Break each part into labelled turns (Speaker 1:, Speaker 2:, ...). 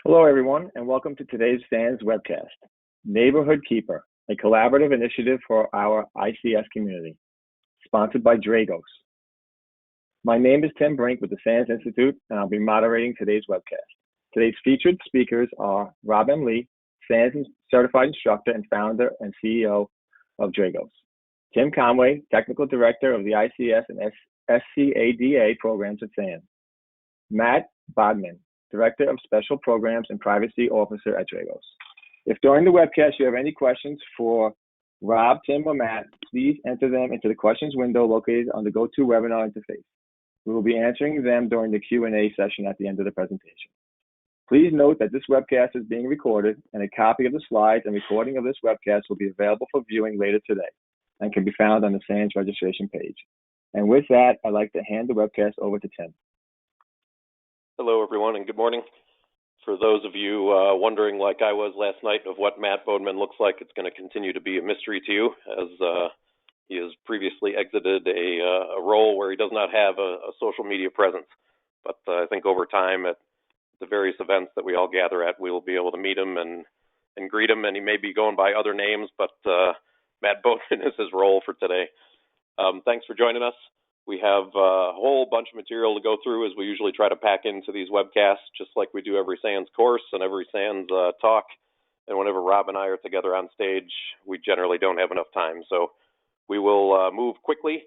Speaker 1: Hello, everyone, and welcome to today's SANS webcast, Neighborhood Keeper, a collaborative initiative for our ICS community, sponsored by Dragos. My name is Tim Brink with the SANS Institute, and I'll be moderating today's webcast. Today's featured speakers are Rob M. Lee, SANS Certified Instructor and Founder and CEO of Dragos, Tim Conway, Technical Director of the ICS and SCADA Programs at SANS, Matt Bodman, Director of Special Programs and Privacy Officer at Dragos. If during the webcast you have any questions for Rob, Tim, or Matt, please enter them into the questions window located on the GoToWebinar interface. We will be answering them during the Q&A session at the end of the presentation. Please note that this webcast is being recorded, and a copy of the slides and recording of this webcast will be available for viewing later today and can be found on the SANS registration page. And with that, I'd like to hand the webcast over to Tim.
Speaker 2: Hello, everyone, and good morning. For those of you wondering, like I was last night, of what Matt Bodman looks like, it's going to continue to be a mystery to you, as he has previously exited a role where he does not have a social media presence. But I think over time, at the various events that we all gather at, we will be able to meet him and greet him, and he may be going by other names, but Matt Bodman is his role for today. Thanks for joining us. We have a whole bunch of material to go through as we usually try to pack into these webcasts, just like we do every SANS course and every SANS talk. And whenever Rob and I are together on stage, we generally don't have enough time. So we will move quickly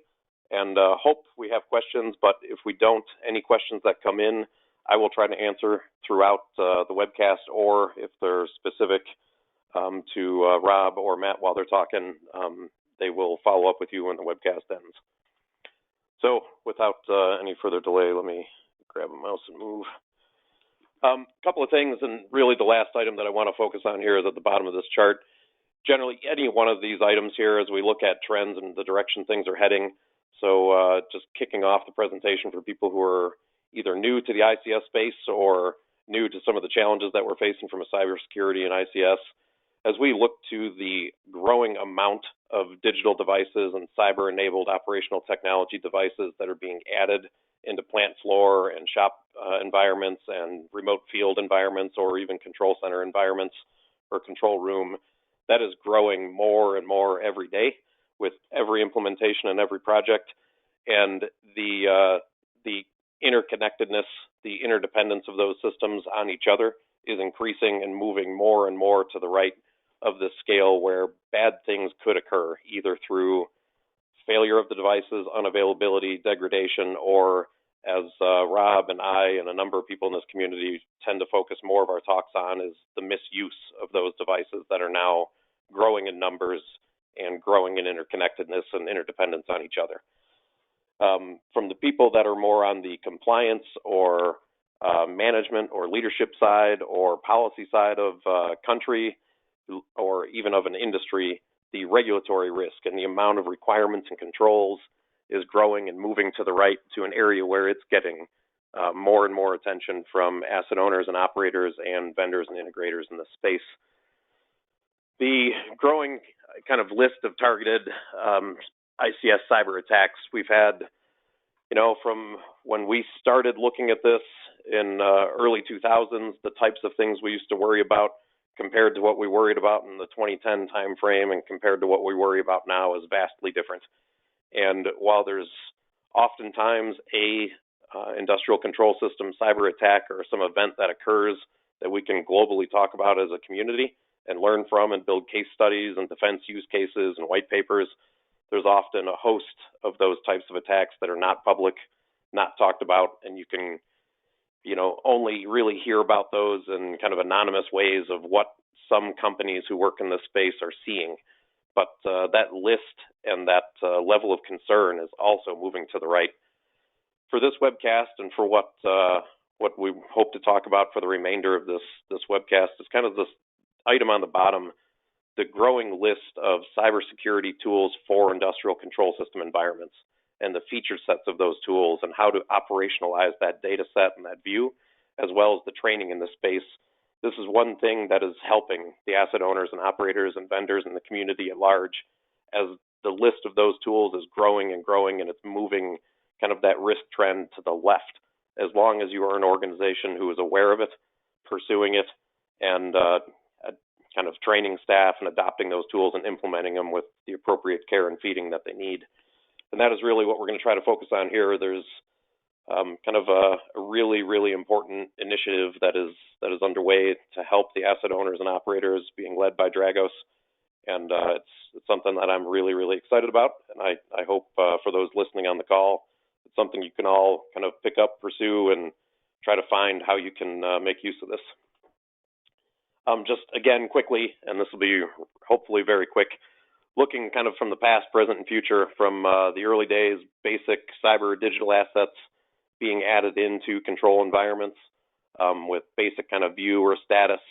Speaker 2: and hope we have questions. But if we don't, any questions that come in, I will try to answer throughout the webcast, or if they're specific to Rob or Matt while they're talking, they will follow up with you when the webcast ends. So without any further delay, let me grab a mouse and move. A couple of things, and really the last item that I want to focus on here is at the bottom of this chart. Generally, any one of these items here as we look at trends and the direction things are heading. So just kicking off the presentation for people who are either new to the ICS space or new to some of the challenges that we're facing from a cybersecurity and ICS. As we look to the growing amount of digital devices and cyber-enabled operational technology devices that are being added into plant floor and shop environments and remote field environments, or even control center environments or control room, that is growing more and more every day with every implementation and every project. And the interconnectedness, the interdependence of those systems on each other is increasing and moving more and more to the right of the scale where bad things could occur, either through failure of the devices, unavailability, degradation, or as Rob and I and a number of people in this community tend to focus more of our talks on, is the misuse of those devices that are now growing in numbers and growing in interconnectedness and interdependence on each other. From the people that are more on the compliance or management or leadership side or policy side of country, or even of an industry, the regulatory risk and the amount of requirements and controls is growing and moving to the right to an area where it's getting more and more attention from asset owners and operators and vendors and integrators in the space. The growing kind of list of targeted ICS cyber attacks we've had, from when we started looking at this in early 2000s, the types of things we used to worry about compared to what we worried about in the 2010 timeframe and compared to what we worry about now is vastly different. And while there's oftentimes a industrial control system cyber attack or some event that occurs that we can globally talk about as a community and learn from and build case studies and defense use cases and white papers, there's often a host of those types of attacks that are not public, not talked about, and you can only really hear about those in kind of anonymous ways of what some companies who work in this space are seeing. But that list and that level of concern is also moving to the right. For this webcast and for what we hope to talk about for the remainder of this webcast is kind of this item on the bottom, the growing list of cybersecurity tools for industrial control system environments, and the feature sets of those tools and how to operationalize that data set and that view, as well as the training in this space. This is one thing that is helping the asset owners and operators and vendors in the community at large, as the list of those tools is growing and growing, and it's moving kind of that risk trend to the left. As long as you are an organization who is aware of it, pursuing it and kind of training staff and adopting those tools and implementing them with the appropriate care and feeding that they need. And that is really what we're going to try to focus on here. There's kind of a really, really important initiative that is underway to help the asset owners and operators, being led by Dragos. And it's something that I'm really, really excited about. And I hope for those listening on the call, it's something you can all kind of pick up, pursue, and try to find how you can make use of this. Just again, quickly, and this will be hopefully very quick, looking kind of from the past, present, and future, from the early days, basic cyber digital assets being added into control environments with basic kind of view or status.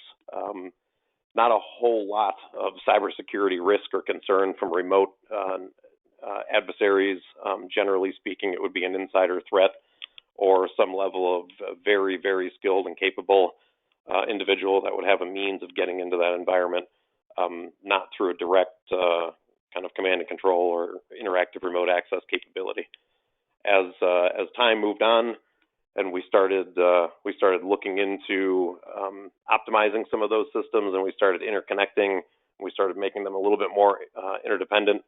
Speaker 2: Not a whole lot of cybersecurity risk or concern from remote adversaries. Generally speaking, it would be an insider threat or some level of very, very skilled and capable individual that would have a means of getting into that environment, not through a direct kind of command and control or interactive remote access capability. As time moved on, and we started looking into optimizing some of those systems, and we started interconnecting, and we started making them a little bit more interdependent.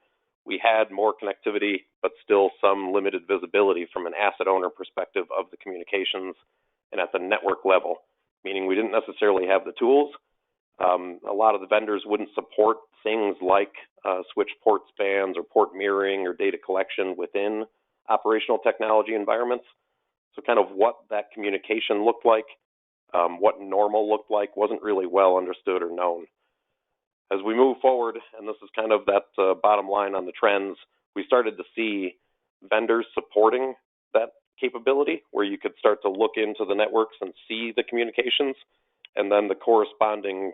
Speaker 2: We had more connectivity, but still some limited visibility from an asset owner perspective of the communications and at the network level, meaning we didn't necessarily have the tools. A lot of the vendors wouldn't support things like switch port spans or port mirroring or data collection within operational technology environments. So kind of what that communication looked like, what normal looked like, wasn't really well understood or known. As we move forward, and this is kind of that bottom line on the trends, we started to see vendors supporting that capability where you could start to look into the networks and see the communications, and then the corresponding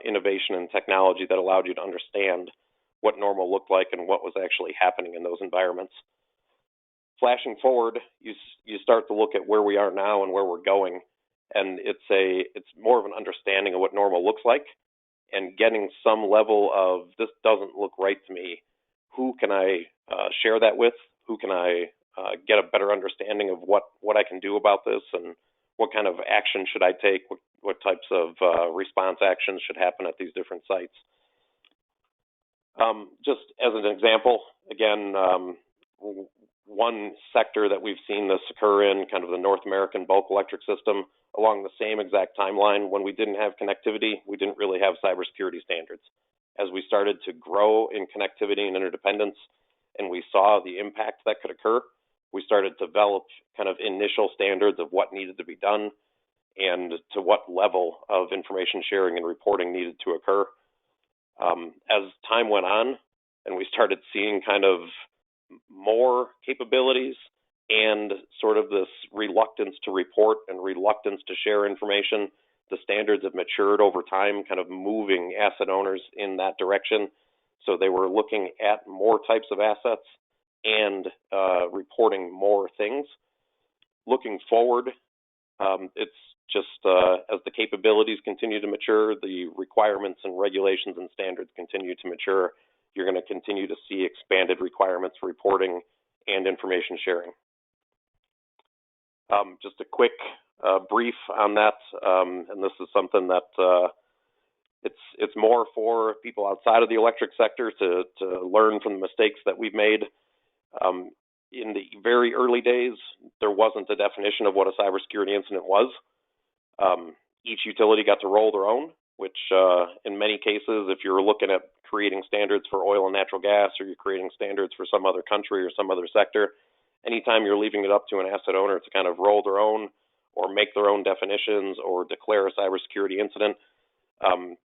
Speaker 2: innovation and technology that allowed you to understand what normal looked like and what was actually happening in those environments. Flashing forward, you start to look at where we are now and where we're going, and it's more of an understanding of what normal looks like, and getting some level of, this doesn't look right to me. Who can I share that with? Who can I get a better understanding of what I can do about this, and what kind of action should I take? What types of response actions should happen at these different sites? Just as an example, again, one sector that we've seen this occur in, kind of the North American bulk electric system, along the same exact timeline. When we didn't have connectivity, we didn't really have cybersecurity standards. As we started to grow in connectivity and interdependence, and we saw the impact that could occur, we started to develop kind of initial standards of what needed to be done and to what level of information sharing and reporting needed to occur. As time went on, and we started seeing kind of more capabilities and sort of this reluctance to report and reluctance to share information, the standards have matured over time, kind of moving asset owners in that direction. So they were looking at more types of assets and reporting more things. Looking forward, it's just as the capabilities continue to mature, the requirements and regulations and standards continue to mature, you're going to continue to see expanded requirements for reporting and information sharing. Just a quick brief on that, and this is something that it's more for people outside of the electric sector to learn from the mistakes that we've made. In the very early days, there wasn't a definition of what a cybersecurity incident was. Each utility got to roll their own, which in many cases, if you're looking at creating standards for oil and natural gas, or you're creating standards for some other country or some other sector, anytime you're leaving it up to an asset owner to kind of roll their own or make their own definitions or declare a cybersecurity incident,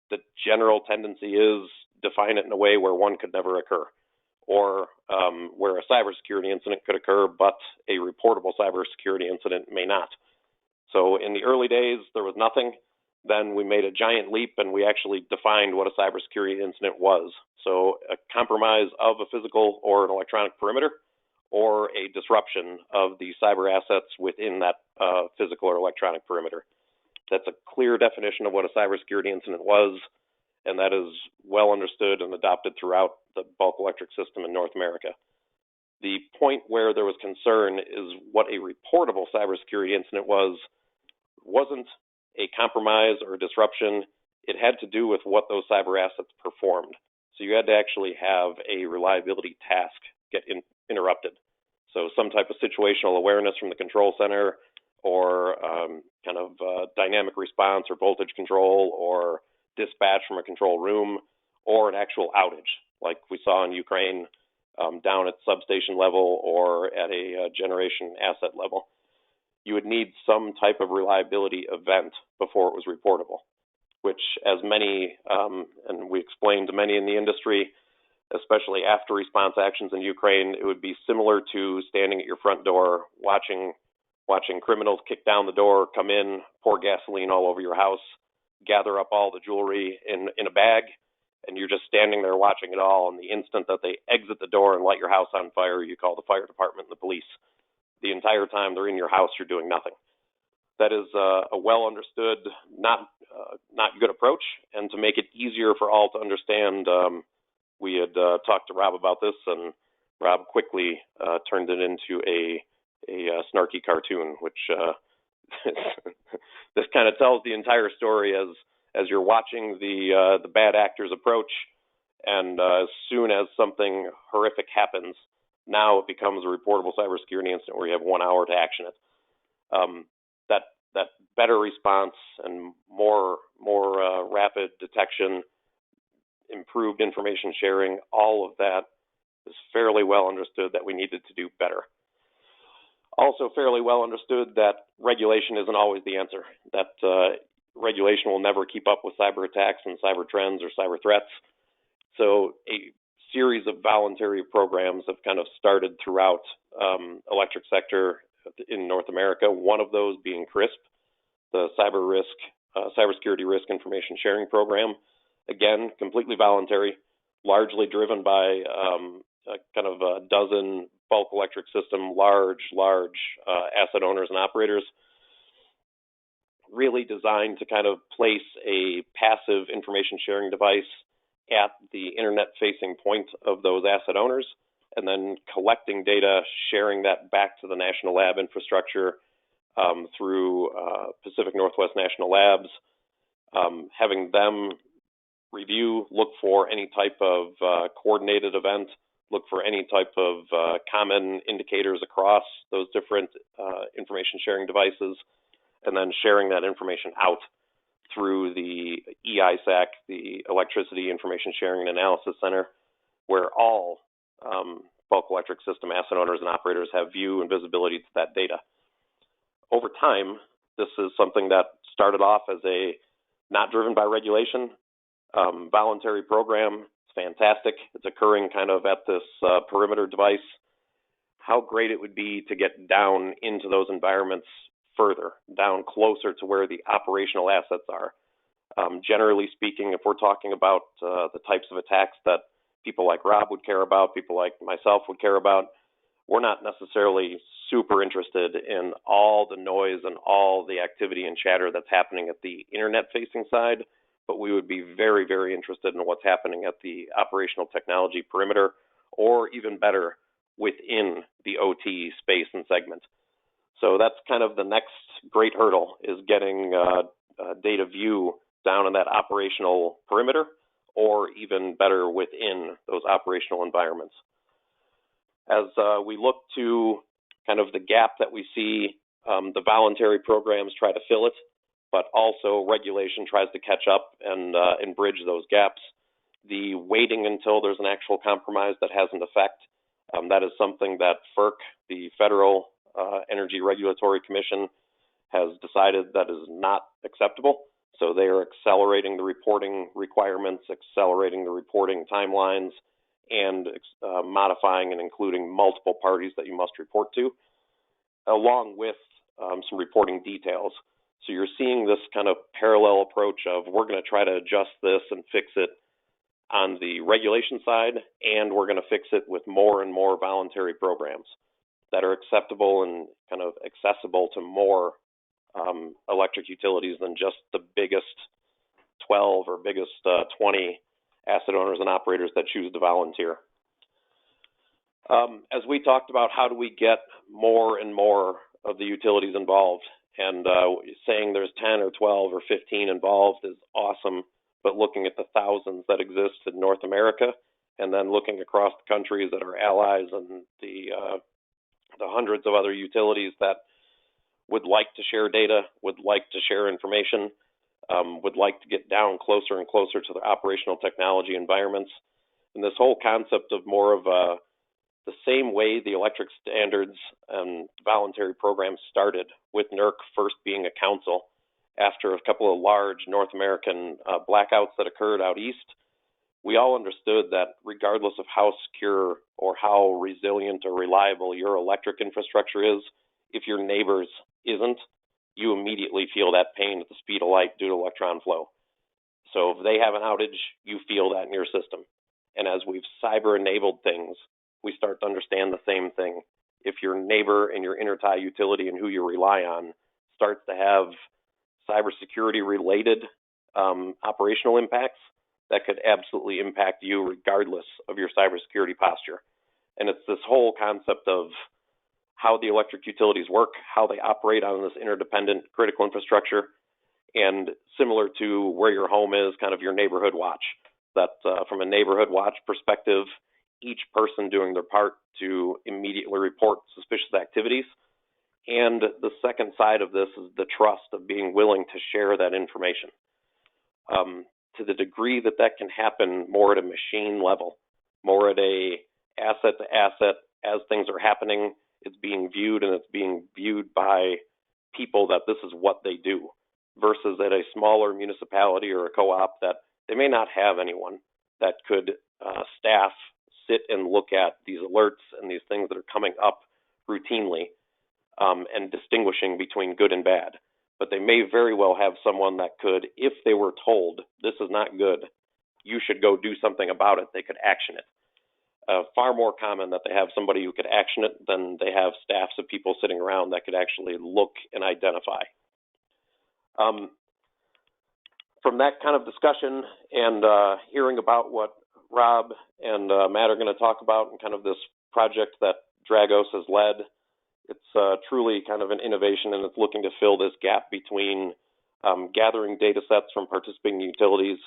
Speaker 2: the general tendency is define it in a way where one could never occur, or where a cybersecurity incident could occur, but a reportable cybersecurity incident may not. So in the early days, there was nothing. Then we made a giant leap, and we actually defined what a cybersecurity incident was. So a compromise of a physical or an electronic perimeter, or a disruption of the cyber assets within that physical or electronic perimeter. That's a clear definition of what a cybersecurity incident was, and that is well understood and adopted throughout the bulk electric system in North America. The point where there was concern is what a reportable cybersecurity incident wasn't a compromise or a disruption, it had to do with what those cyber assets performed. So you had to actually have a reliability task get interrupted. So some type of situational awareness from the control center, or dynamic response or voltage control, or dispatch from a control room, or an actual outage like we saw in Ukraine down at substation level or at a generation asset level. You would need some type of reliability event before it was reportable, which, as many, and we explained to many in the industry, especially after response actions in Ukraine, it would be similar to standing at your front door watching criminals kick down the door, come in, pour gasoline all over your house, gather up all the jewelry in a bag, and you're just standing there watching it all. And the instant that they exit the door and light your house on fire, you call the fire department and the police. The entire time they're in your house, you're doing nothing. That is a well understood, not good approach. And to make it easier for all to understand, we had talked to Rob about this, and Rob quickly turned it into a snarky cartoon, which this kind of tells the entire story as you're watching the bad actors approach, and as soon as something horrific happens, now it becomes a reportable cybersecurity incident where you have 1 hour to action it. That better response and more rapid detection, improved information sharing, all of that is fairly well understood that we needed to do better. Also fairly well understood that regulation isn't always the answer, that regulation will never keep up with cyber attacks and cyber trends or cyber threats. So a series of voluntary programs have kind of started throughout electric sector in North America, one of those being CRISP, the Cybersecurity Risk Information Sharing Program. Again, completely voluntary, largely driven by a dozen bulk electric system, large asset owners and operators, really designed to kind of place a passive information sharing device at the internet-facing point of those asset owners, and then collecting data, sharing that back to the national lab infrastructure through Pacific Northwest National Labs, having them review, look for any type of coordinated event, look for any type of common indicators across those different information sharing devices, and then sharing that information out through the EISAC, the Electricity Information Sharing and Analysis Center, where all bulk electric system asset owners and operators have view and visibility to that data. Over time, this is something that started off as a not driven by regulation, voluntary program. It's fantastic. It's occurring kind of at this perimeter device. How great it would be to get down into those environments further, down closer to where the operational assets are. Generally speaking, if we're talking about the types of attacks that people like Rob would care about, people like myself would care about, we're not necessarily super interested in all the noise and all the activity and chatter that's happening at the internet-facing side, but we would be very, very interested in what's happening at the operational technology perimeter, or even better, within the OT space and segment. So that's kind of the next great hurdle, is getting data view down in that operational perimeter, or even better within those operational environments. As we look to kind of the gap that we see, the voluntary programs try to fill it, but also regulation tries to catch up and bridge those gaps. The waiting until there's an actual compromise that has an effect, that is something that FERC, the Federal Energy Regulatory Commission, has decided that is not acceptable. So they are accelerating the reporting requirements, accelerating the reporting timelines, and modifying and including multiple parties that you must report to, along with some reporting details. So you're seeing this kind of parallel approach of, we're going to try to adjust this and fix it on the regulation side, and we're going to fix it with more and more voluntary programs that are acceptable and kind of accessible to more electric utilities than just the biggest 12 or biggest 20 asset owners and operators that choose to volunteer. As we talked about, how do we get more and more of the utilities involved? And saying there's 10 or 12 or 15 involved is awesome, but looking at the thousands that exist in North America, and then looking across the countries that are allies and the hundreds of other utilities that would like to share data, would like to share information, would like to get down closer and closer to the operational technology environments. And this whole concept of more of the same way the electric standards and voluntary programs started, with NERC first being a council after a couple of large North American blackouts that occurred out east. We all understood that regardless of how secure or how resilient or reliable your electric infrastructure is, if your neighbor's isn't, you immediately feel that pain at the speed of light due to electron flow. So if they have an outage, you feel that in your system. And as we've cyber-enabled things, we start to understand the same thing. If your neighbor and your intertie utility and who you rely on starts to have cybersecurity-related operational impacts, that could absolutely impact you regardless of your cybersecurity posture. And it's this whole concept of how the electric utilities work, how they operate on this interdependent critical infrastructure, and similar to where your home is, kind of your neighborhood watch. That from a neighborhood watch perspective, each person doing their part to immediately report suspicious activities. And the second side of this is the trust of being willing to share that information. To the degree that that can happen more at a machine level, more at a asset to asset, as things are happening, it's being viewed, and it's being viewed by people that this is what they do, versus at a smaller municipality or a co-op that they may not have anyone that could staff, sit and look at these alerts and these things that are coming up routinely and distinguishing between good and bad. But they may very well have someone that could, if they were told this is not good, you should go do something about it, they could action it. Far more common that they have somebody who could action it than they have staffs of people sitting around that could actually look and identify. From that kind of discussion and hearing about what Rob and Matt are going to talk about and kind of this project that Dragos has led, it's truly kind of an innovation, and it's looking to fill this gap between gathering data sets from participating utilities,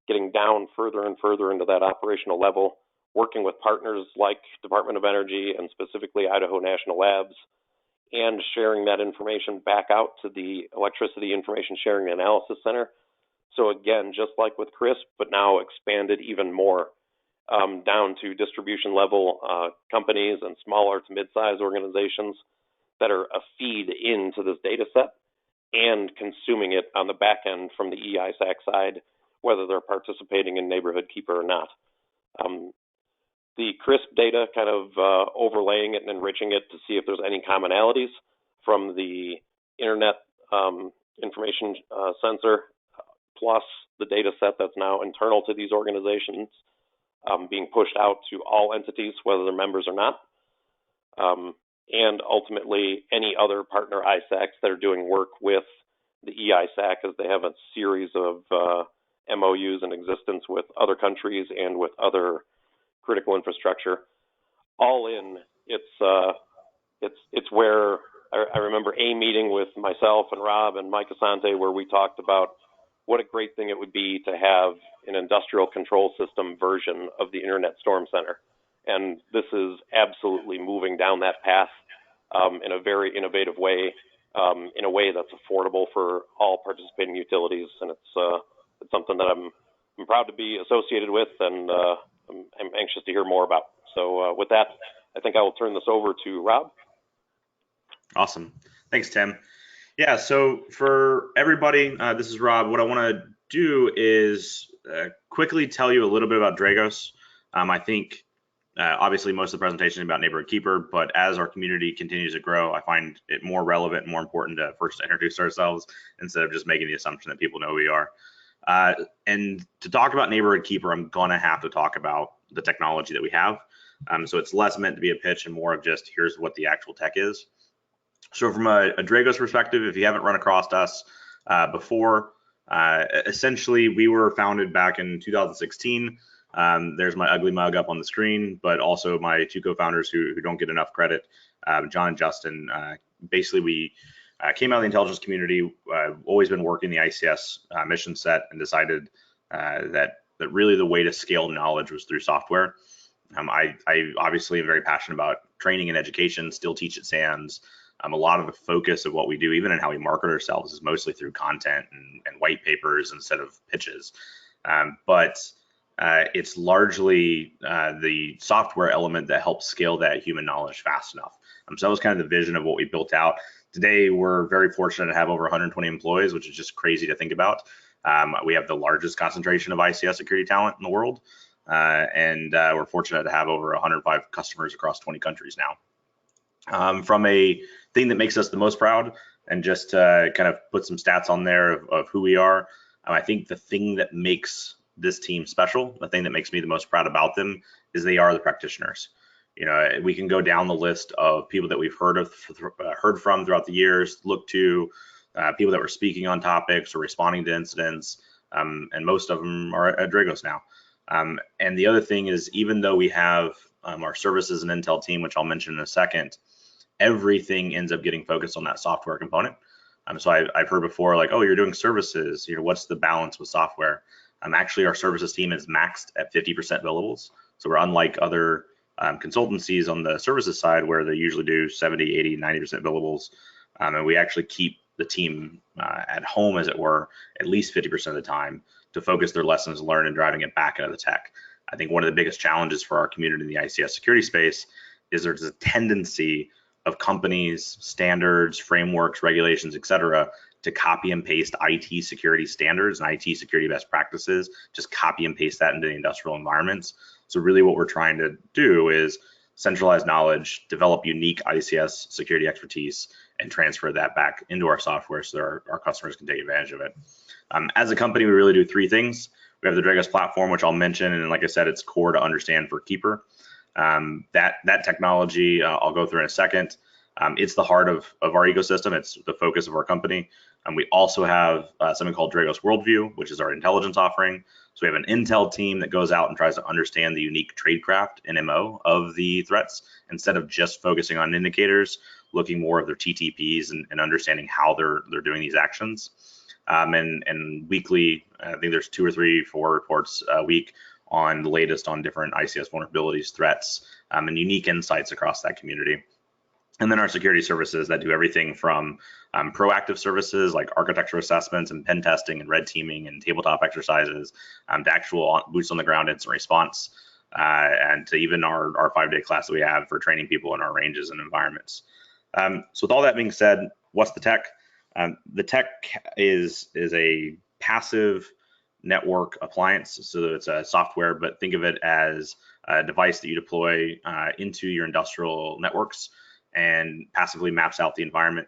Speaker 2: getting down further and further into that operational level, working with partners like Department of Energy and specifically Idaho National Labs, and sharing that information back out to the Electricity Information Sharing and Analysis Center. So again, just like with CRISP, but now expanded even more down to distribution level companies and smaller to mid-sized organizations that are a feed into this data set and consuming it on the back end from the EISAC side, whether they're participating in Neighborhood Keeper or not. The CRISP data kind of overlaying it and enriching it to see if there's any commonalities from the Internet Information Sensor, plus the data set that's now internal to these organizations, being pushed out to all entities, whether they're members or not, and ultimately any other partner ISACs that are doing work with the EISAC, as they have a series of MOUs in existence with other countries and with other critical infrastructure. All in, it's where I remember a meeting with myself and Rob and Mike Asante where we talked about what a great thing it would be to have an industrial control system version of the Internet Storm Center. And this is absolutely moving down that path in a very innovative way, in a way that's affordable for all participating utilities. And it's something that I'm proud to be associated with, and I'm anxious to hear more about. So with that, I think I will turn this over to Rob.
Speaker 3: Awesome. Thanks, Tim. Yeah, so for everybody, this is Rob. What I want to do is quickly tell you a little bit about Dragos. I think obviously most of the presentation is about Neighborhood Keeper, but as our community continues to grow, I find it more relevant and more important to first introduce ourselves instead of just making the assumption that people know who we are. And to talk about Neighborhood Keeper, I'm gonna have to talk about the technology that we have. So it's less meant to be a pitch and more of just here's what the actual tech is. So from a Dragos perspective, if you haven't run across us before, essentially we were founded back in 2016. There's my ugly mug up on the screen, but also my two co-founders who don't get enough credit, John and Justin. Basically, we Came out of the intelligence community, always been working the ICS mission set, and decided that really the way to scale knowledge was through software. I obviously am very passionate about training and education, still teach at SANS. A lot of the focus of what we do, even in how we market ourselves, is mostly through content and white papers instead of pitches. But it's largely the software element that helps scale that human knowledge fast enough. So that was kind of the vision of what we built out. Today, we're very fortunate to have over 120 employees, which is just crazy to think about. We have the largest concentration of ICS security talent in the world, and we're fortunate to have over 105 customers across 20 countries now. From a thing that makes us the most proud, and just to kind of put some stats on there of who we are, I think the thing that makes this team special, the thing that makes me the most proud about them, is they are the practitioners. You know, we can go down the list of people that we've heard from throughout the years, look to people that were speaking on topics or responding to incidents, and most of them are at Dragos now. And the other thing is, even though we have our services and intel team, which I'll mention in a second, everything ends up getting focused on that software component. So I've heard before, like, oh, you're doing services, you know, what's the balance with software? Actually, our services team is maxed at 50% billables. So we're unlike other consultancies on the services side, where they usually do 70, 80, 90% billables. And we actually keep the team at home, as it were, at least 50% of the time, to focus their lessons learned and driving it back into the tech. I think one of the biggest challenges for our community in the ICS security space is there's a tendency of companies, standards, frameworks, regulations, et cetera, to copy and paste IT security standards and IT security best practices, just copy and paste that into the industrial environments. So really what we're trying to do is centralize knowledge, develop unique ICS security expertise, and transfer that back into our software so that our customers can take advantage of it. As a company, we really do three things. We have the Dragos Platform, which I'll mention, and like I said, it's core to understand for Keeper. That technology I'll go through in a second. It's the heart of our ecosystem. It's the focus of our company. We also have something called Dragos Worldview, which is our intelligence offering. So we have an intel team that goes out and tries to understand the unique tradecraft and MO of the threats, instead of just focusing on indicators, looking more of their TTPs and understanding how they're doing these actions. And weekly, I think there's 2 or 3, 4 reports a week on the latest on different ICS vulnerabilities, threats, and unique insights across that community. And then our security services that do everything from proactive services like architecture assessments and pen testing and red teaming and tabletop exercises, to actual boots on the ground incident response, and to even our 5-day class that we have for training people in our ranges and environments. So with all that being said, what's the tech? The tech is a passive network appliance, so it's a software, but think of it as a device that you deploy into your industrial networks and passively maps out the environment.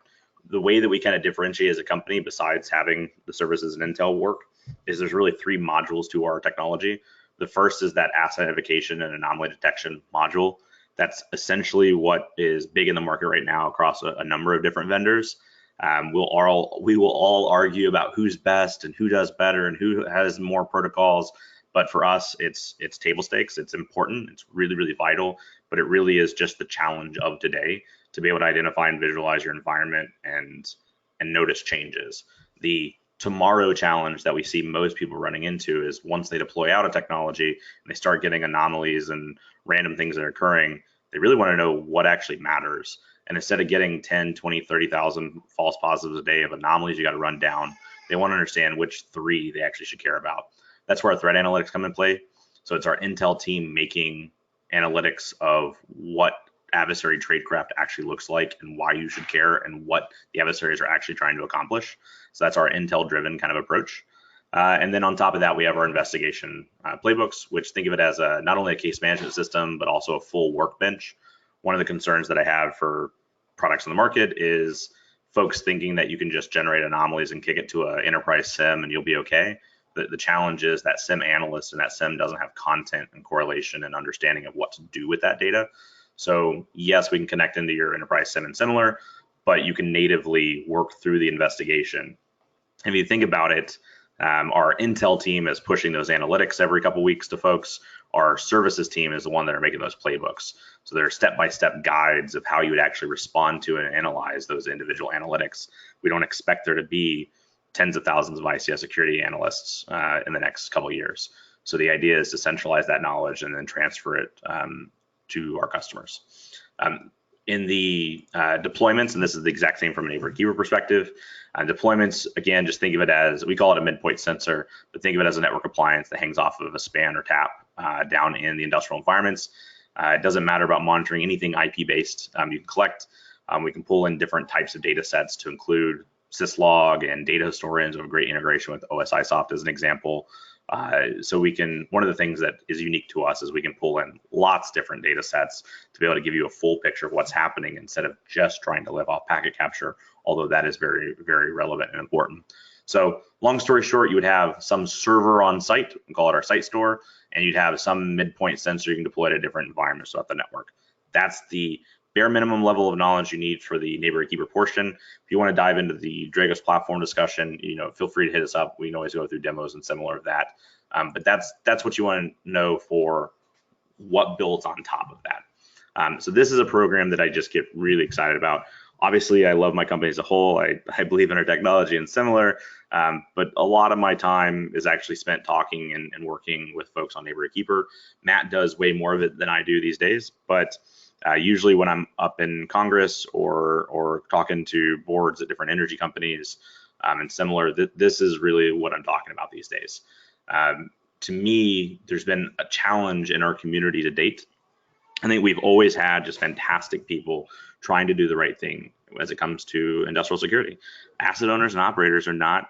Speaker 3: The way that we kind of differentiate as a company, besides having the services and intel work, is there's really 3 modules to our technology. The first is that asset identification and anomaly detection module. That's essentially what is big in the market right now across a number of different vendors. We will all argue about who's best and who does better and who has more protocols. But for us, it's table stakes. It's important. It's really, really vital. But it really is just the challenge of today to be able to identify and visualize your environment and notice changes. The tomorrow challenge that we see most people running into is once they deploy out a technology and they start getting anomalies and random things that are occurring, they really want to know what actually matters. And instead of getting 10, 20, 30,000 false positives a day of anomalies you got to run down, they want to understand which 3 they actually should care about. That's where our threat analytics come in play. So it's our intel team making analytics of what adversary tradecraft actually looks like and why you should care and what the adversaries are actually trying to accomplish. So that's our intel driven kind of approach. And then on top of that, we have our investigation playbooks, which think of it as not only a case management system, but also a full workbench. One of the concerns that I have for products on the market is folks thinking that you can just generate anomalies and kick it to an enterprise SIEM and you'll be okay. The challenge is that SIEM analyst and that SIEM doesn't have content and correlation and understanding of what to do with that data. So yes, we can connect into your enterprise SIEM and similar, but you can natively work through the investigation. If you think about it, our intel team is pushing those analytics every couple of weeks to folks. our services team is the one that are making those playbooks. So they're step-by-step guides of how you would actually respond to and analyze those individual analytics. We don't expect there to be tens of thousands of ICS security analysts in the next couple of years. So the idea is to centralize that knowledge and then transfer it to our customers. In the deployments, and this is the exact same from a neighborhood keeper perspective, deployments, again, just think of it as, we call it a midpoint sensor, but think of it as a network appliance that hangs off of a span or tap down in the industrial environments. It doesn't matter about monitoring anything IP-based. You can collect, we can pull in different types of data sets to include syslog and data historians. We have a great integration with OSIsoft as an example. So we can, one of the things that is unique to us is we can pull in lots of different data sets to be able to give you a full picture of what's happening instead of just trying to live off packet capture, although that is very, very relevant and important. So long story short, you would have some server on site, we call it our site store, and you'd have some midpoint sensor you can deploy to different environments throughout the network. That's the bare minimum level of knowledge you need for the neighborhood keeper portion. If you want to dive into the Dragos platform discussion, feel free to hit us up. We can always go through demos and similar of that. But that's what you want to know for what builds on top of that. So this is a program that I just get really excited about. Obviously, I love my company as a whole. I believe in our technology and similar, but a lot of my time is actually spent talking and working with folks on neighborhood keeper. Matt does way more of it than I do these days, but usually when I'm up in Congress or talking to boards at different energy companies and similar, this is really what I'm talking about these days. To me, there's been a challenge in our community to date. I think we've always had just fantastic people trying to do the right thing as it comes to industrial security. Asset owners and operators they're not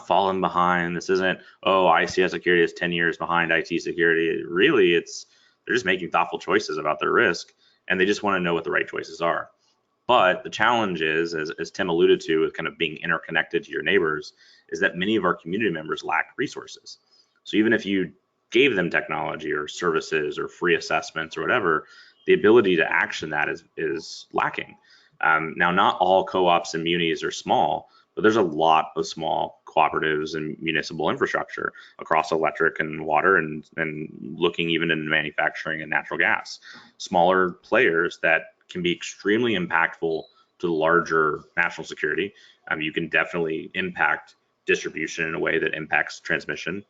Speaker 3: falling behind. This isn't, oh, ICS security is 10 years behind IT security. Really, they're just making thoughtful choices about their risk, and they just want to know what the right choices are. But the challenge is, as Tim alluded to, with kind of being interconnected to your neighbors, is that many of our community members lack resources. So even if you gave them technology or services or free assessments or whatever, the ability to action that is lacking. Now, not all co-ops and munis are small, but there's a lot of small cooperatives and municipal infrastructure across electric and water and looking even in manufacturing and natural gas. Smaller players that can be extremely impactful to the larger national security. You can definitely impact distribution in a way that impacts transmission,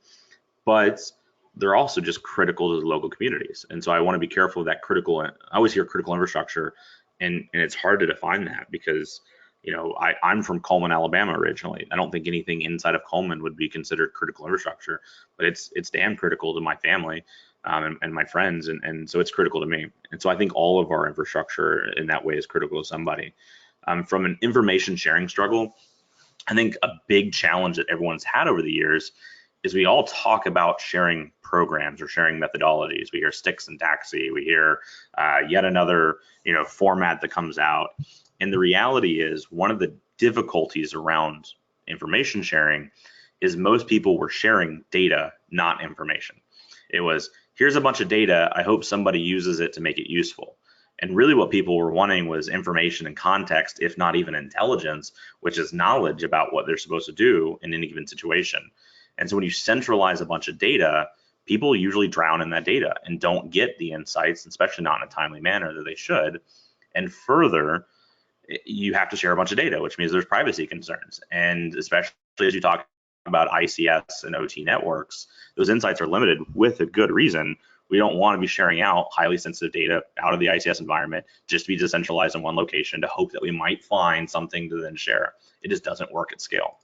Speaker 3: but they're also just critical to the local communities. And so I want to be careful of that critical. I always hear critical infrastructure, and it's hard to define that because I'm from Coleman, Alabama originally. I don't think anything inside of Coleman would be considered critical infrastructure, but it's damn critical to my family and my friends, and so it's critical to me. And so I think all of our infrastructure in that way is critical to somebody. From an information sharing struggle, I think a big challenge that everyone's had over the years is we all talk about sharing programs or sharing methodologies. We hear sticks and taxi. We hear yet another format that comes out. And the reality is one of the difficulties around information sharing is most people were sharing data, not information. It was, here's a bunch of data. I hope somebody uses it to make it useful. And really what people were wanting was information and context, if not even intelligence, which is knowledge about what they're supposed to do in any given situation. And so when you centralize a bunch of data, people usually drown in that data and don't get the insights, especially not in a timely manner that they should. And further, you have to share a bunch of data, which means there's privacy concerns. And especially as you talk about ICS and OT networks, those insights are limited with a good reason. We don't want to be sharing out highly sensitive data out of the ICS environment just to be decentralized in one location to hope that we might find something to then share. It just doesn't work at scale.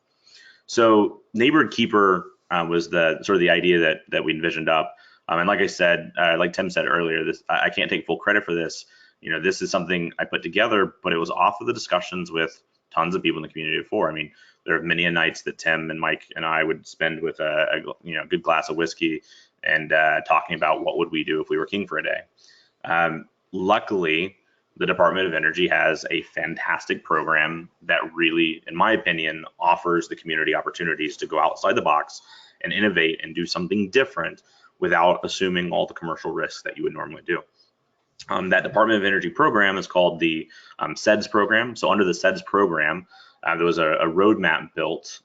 Speaker 3: So neighborhood keeper was the sort of the idea that we envisioned up. And like I said, like Tim said earlier, I can't take full credit for this. This is something I put together, but it was off of the discussions with tons of people in the community before. I mean, there are many nights that Tim and Mike and I would spend with a good glass of whiskey and talking about what would we do if we were king for a day. Luckily, the Department of Energy has a fantastic program that really, in my opinion, offers the community opportunities to go outside the box and innovate and do something different without assuming all the commercial risks that you would normally do. That Department of Energy program is called the SEDS program. So under the SEDS program, there was a roadmap built,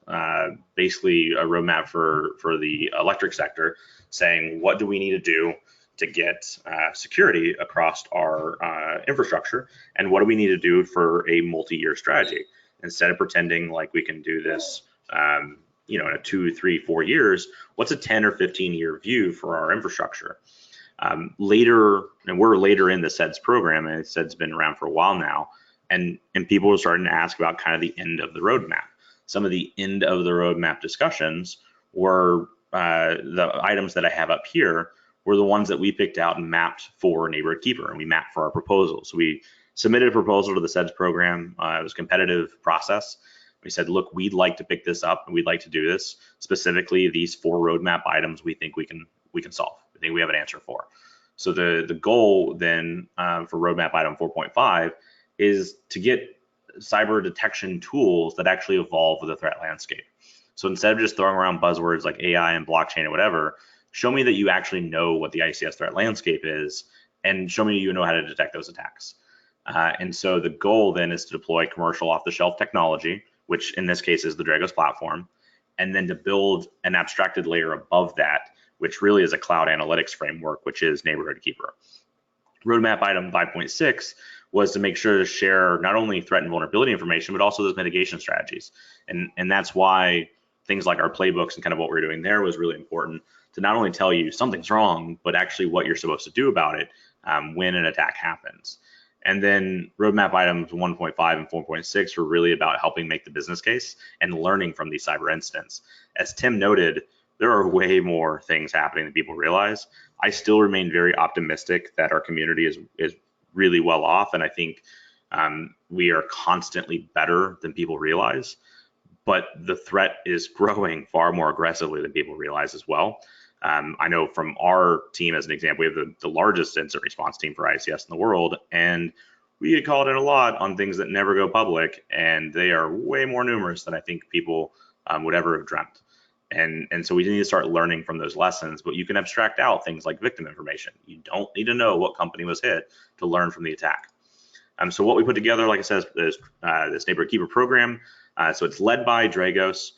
Speaker 3: basically a roadmap for the electric sector, saying what do we need to do to get security across our infrastructure, and what do we need to do for a multi-year strategy. Instead of pretending like we can do this, in a 2, 3, 4 years, what's a 10 or 15-year view for our infrastructure? Later, and we're later in the SEDS program, and SEDS been around for a while now, and people are starting to ask about kind of the end of the roadmap. Some of the end of the roadmap discussions were the items that I have up here were the ones that we picked out and mapped for Neighborhood Keeper, and we mapped for our proposal. So we submitted a proposal to the SEDS program. It was a competitive process. We said, look, we'd like to pick this up, and we'd like to do this. Specifically, these 4 roadmap items we think we can solve. I think we have an answer for. So the goal then for roadmap item 4.5 is to get cyber detection tools that actually evolve with the threat landscape. So instead of just throwing around buzzwords like AI and blockchain or whatever, show me that you actually know what the ICS threat landscape is, and show me you know how to detect those attacks. And so the goal then is to deploy commercial off-the-shelf technology, which in this case is the Dragos platform, and then to build an abstracted layer above that, which really is a cloud analytics framework, which is Neighborhood Keeper. Roadmap item 5.6 was to make sure to share not only threat and vulnerability information, but also those mitigation strategies. And that's why things like our playbooks and kind of what we're doing there was really important, to not only tell you something's wrong, but actually what you're supposed to do about it when an attack happens. And then roadmap items 1.5 and 4.6 were really about helping make the business case and learning from these cyber incidents. As Tim noted, there are way more things happening than people realize. I still remain very optimistic that our community is really well off, and I think we are constantly better than people realize. But the threat is growing far more aggressively than people realize as well. I know from our team, as an example, we have the largest incident response team for ICS in the world, and we get called in a lot on things that never go public, and they are way more numerous than I think people would ever have dreamt. And so we need to start learning from those lessons, but you can abstract out things like victim information. You don't need to know what company was hit to learn from the attack. So what we put together, like I said, is this Neighborhood Keeper program. So it's led by Dragos.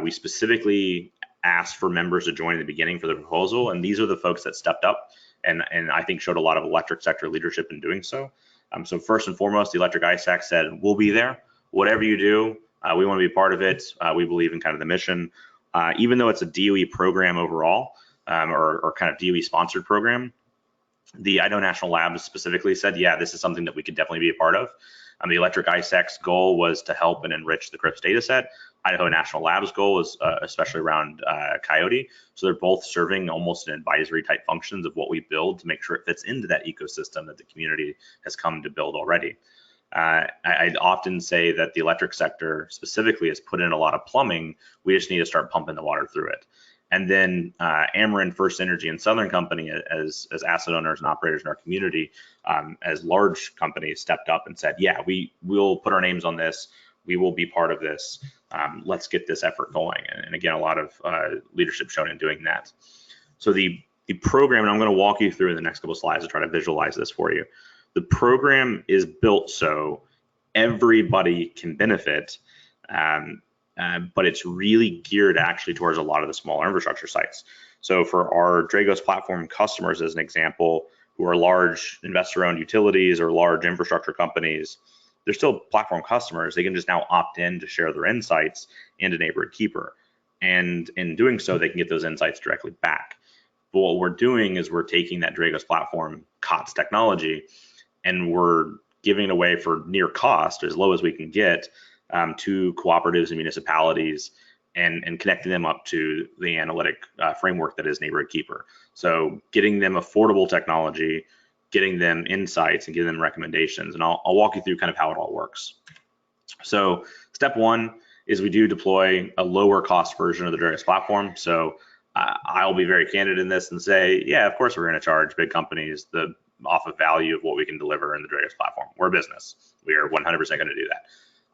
Speaker 3: We specifically asked for members to join in the beginning for the proposal, and these are the folks that stepped up and I think showed a lot of electric sector leadership in doing so. So first and foremost, the electric ISAC said, we'll be there. Whatever you do, we want to be part of it. We believe in kind of the mission. Even though it's a DOE program overall, or kind of DOE sponsored program, the Idaho National Labs specifically said, yeah, this is something that we could definitely be a part of. The electric ISAC's goal was to help and enrich the CRIPS data set. Idaho National Labs goal was especially around Coyote. So they're both serving almost an advisory type functions of what we build to make sure it fits into that ecosystem that the community has come to build already. I'd often say that the electric sector specifically has put in a lot of plumbing. We just need to start pumping the water through it. And then Ameren, First Energy, and Southern Company, as asset owners and operators in our community, as large companies, stepped up and said, yeah, we will put our names on this. We will be part of this. Let's get this effort going. And again, a lot of leadership shown in doing that. So the program, and I'm going to walk you through in the next couple of slides to try to visualize this for you. The program is built so everybody can benefit, but it's really geared actually towards a lot of the smaller infrastructure sites. So for our Dragos platform customers, as an example, who are large investor-owned utilities or large infrastructure companies, they're still platform customers. They can just now opt in to share their insights into Neighborhood Keeper. And in doing so, they can get those insights directly back. But what we're doing is we're taking that Dragos platform COTS technology, and we're giving it away for near cost, as low as we can get, to cooperatives and municipalities, and connecting them up to the analytic framework that is Neighborhood Keeper. So getting them affordable technology, getting them insights, and getting them recommendations. And I'll walk you through kind of how it all works. So step one is we do deploy a lower cost version of the Dragos platform. So I'll be very candid in this and say, yeah, of course we're going to charge big companies off of value of what we can deliver in the Dragos platform. We're a business. We are 100% going to do that.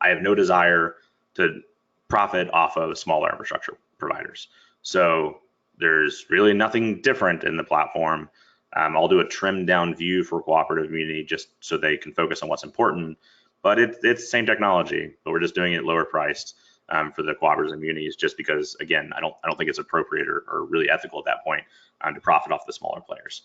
Speaker 3: I have no desire to profit off of smaller infrastructure providers. So there's really nothing different in the platform. I'll do a trimmed down view for cooperative community just so they can focus on what's important. but it's the same technology, but we're just doing it lower priced for the cooperatives and munis, just because, again, I don't think it's appropriate or really ethical at that point to profit off the smaller players.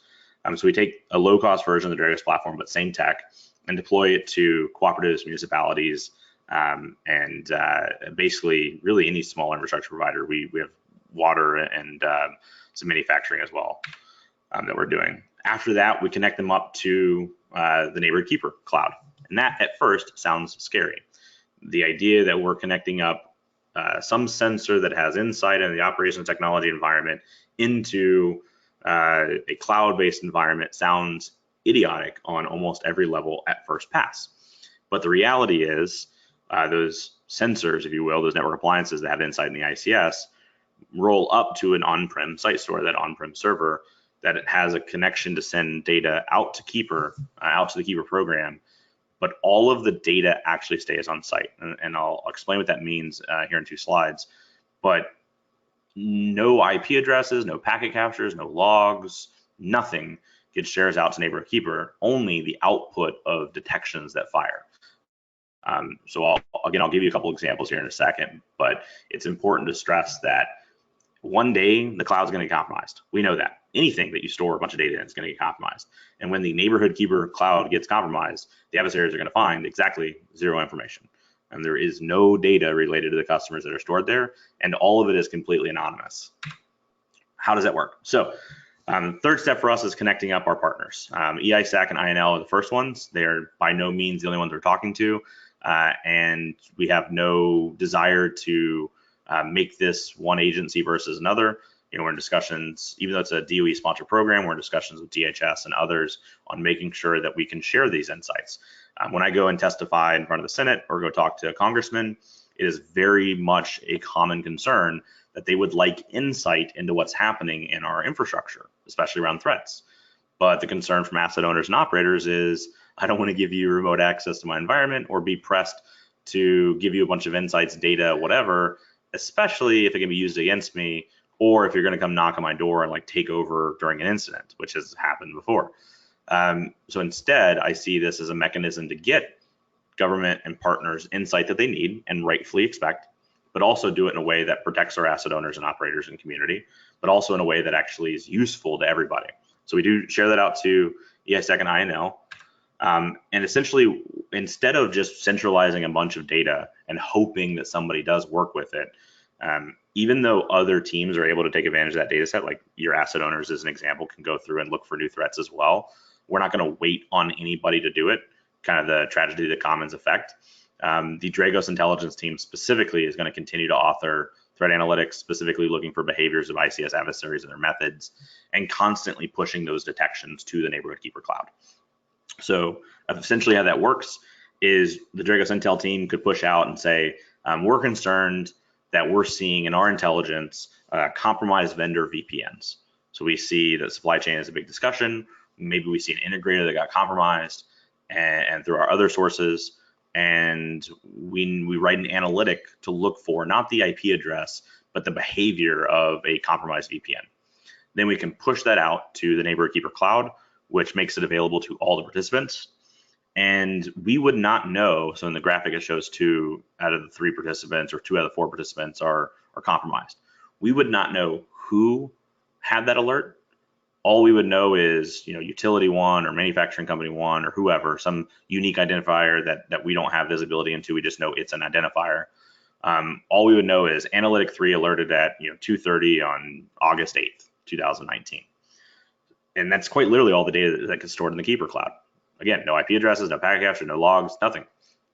Speaker 3: So we take a low cost version of the Dragos platform, but same tech, and deploy it to cooperatives, municipalities, and basically really any small infrastructure provider. We have water and some manufacturing as well that we're doing. After that, we connect them up to the Neighborhood Keeper cloud. And that at first sounds scary. The idea that we're connecting up some sensor that has insight into the operations technology environment into a cloud-based environment sounds idiotic on almost every level at first pass. But the reality is those sensors, if you will, those network appliances that have insight in the ICS, roll up to an on-prem site store, that on-prem server, that it has a connection to send data out to Keeper, out to the Keeper program, but all of the data actually stays on site. And I'll explain what that means here in 2 slides. But no IP addresses, no packet captures, no logs, nothing gets shares out to Neighborhood Keeper, only the output of detections that fire. So I'll give you a couple examples here in a second, but it's important to stress that one day the cloud's going to get compromised. We know that. Anything that you store a bunch of data in is going to get compromised. And when the Neighborhood Keeper cloud gets compromised, the adversaries are going to find exactly 0 information. And there is no data related to the customers that are stored there, and all of it is completely anonymous. How does that work? So third step for us is connecting up our partners. EISEC and INL are the first ones. They're by no means the only ones we're talking to, and we have no desire to make this one agency versus another. We're in discussions, even though it's a DOE sponsored program, we're in discussions with DHS and others on making sure that we can share these insights. When I go and testify in front of the Senate or go talk to a congressman, it is very much a common concern that they would like insight into what's happening in our infrastructure, especially around threats. But the concern from asset owners and operators is, I don't want to give you remote access to my environment or be pressed to give you a bunch of insights, data, whatever, especially if it can be used against me, or if you're going to come knock on my door and take over during an incident, which has happened before. So instead, I see this as a mechanism to get government and partners insight that they need and rightfully expect, but also do it in a way that protects our asset owners and operators and community, but also in a way that actually is useful to everybody. So we do share that out to EISEC and INL. And essentially, instead of just centralizing a bunch of data and hoping that somebody does work with it, even though other teams are able to take advantage of that data set, like your asset owners as an example can go through and look for new threats as well, we're not going to wait on anybody to do it, kind of the tragedy of the commons effect. The Dragos intelligence team specifically is going to continue to author threat analytics, specifically looking for behaviors of ICS adversaries and their methods, and constantly pushing those detections to the Neighborhood Keeper cloud. So essentially how that works is the Dragos Intel team could push out and say, we're concerned that we're seeing in our intelligence compromised vendor VPNs. So we see that supply chain is a big discussion. Maybe we see an integrator that got compromised and through our other sources. And we write an analytic to look for not the IP address, but the behavior of a compromised VPN. Then we can push that out to the Neighborhood Keeper cloud, which makes it available to all the participants. And we would not know, so in the graphic it shows 2 out of the 3 participants or 2 out of the 4 participants are compromised. We would not know who had that alert. All we would know is, utility 1 or manufacturing company 1 or whoever, some unique identifier that we don't have visibility into. We just know it's an identifier. All we would know is Analytic 3 alerted at 2:30 on August 8th, 2019. And that's quite literally all the data that gets stored in the Keeper cloud. Again, no IP addresses, no packet capture, no logs, nothing.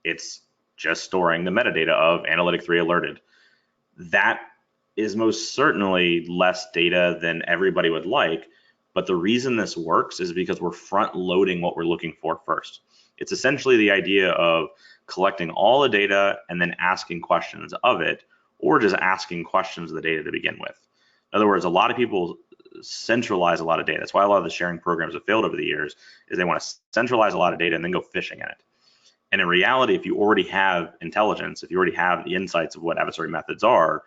Speaker 3: It's just storing the metadata of Analytic 3 alerted. That is most certainly less data than everybody would like, but the reason this works is because we're front loading what we're looking for first. It's essentially the idea of collecting all the data and then asking questions of it, or just asking questions of the data to begin with. In other words, a lot of people centralize a lot of data. That's why a lot of the sharing programs have failed over the years, is they want to centralize a lot of data and then go fishing in it. And in reality, if you already have intelligence, if you already have the insights of what adversary methods are,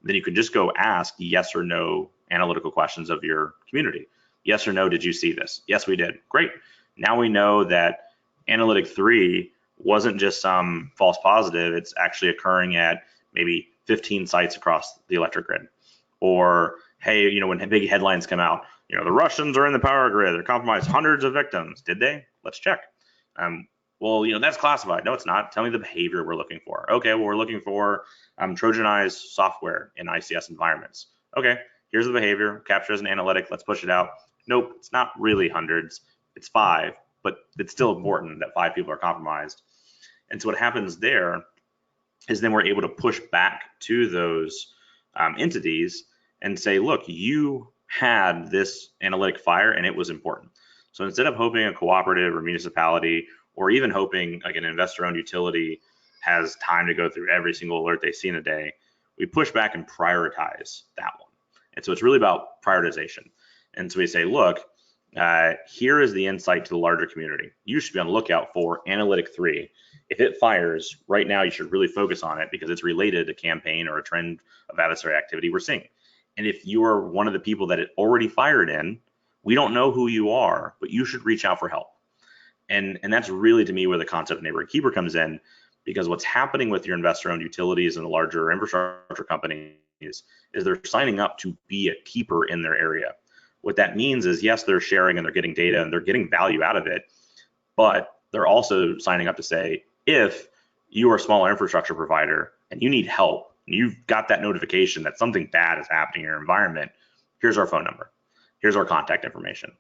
Speaker 3: then you can just go ask yes or no analytical questions of your community. Yes or no, did you see this? Yes, we did. Great. Now we know that Analytic 3 wasn't just some false positive. It's actually occurring at maybe 15 sites across the electric grid. Or, hey, you know, when big headlines come out, you know, the Russians are in the power grid, they're compromised hundreds of victims. Did they? Let's check. Well, you know, that's classified. No, it's not. Tell me the behavior we're looking for. Okay, well, we're looking for Trojanized software in ICS environments. Okay, here's the behavior, capture as an analytic, let's push it out. Nope, it's not really hundreds, it's 5, but it's still important that 5 people are compromised. And so what happens there is then we're able to push back to those entities and say, look, you had this analytic fire and it was important. So instead of hoping a cooperative or municipality, or even hoping like an investor-owned utility has time to go through every single alert they see in a day, we push back and prioritize that one. And so it's really about prioritization. And so we say, look, here is the insight to the larger community. You should be on the lookout for analytic 3. If it fires right now, you should really focus on it because it's related to campaign or a trend of adversary activity we're seeing. And if you are one of the people that it already fired in, we don't know who you are, but you should reach out for help. And that's really, to me, where the concept of neighborhood keeper comes in, because what's happening with your investor-owned utilities and the larger infrastructure companies is they're signing up to be a keeper in their area. What that means is, yes, they're sharing and they're getting data and they're getting value out of it, but they're also signing up to say, if you are a smaller infrastructure provider and you need help, and you've got that notification that something bad is happening in your environment, here's our phone number, here's our contact information.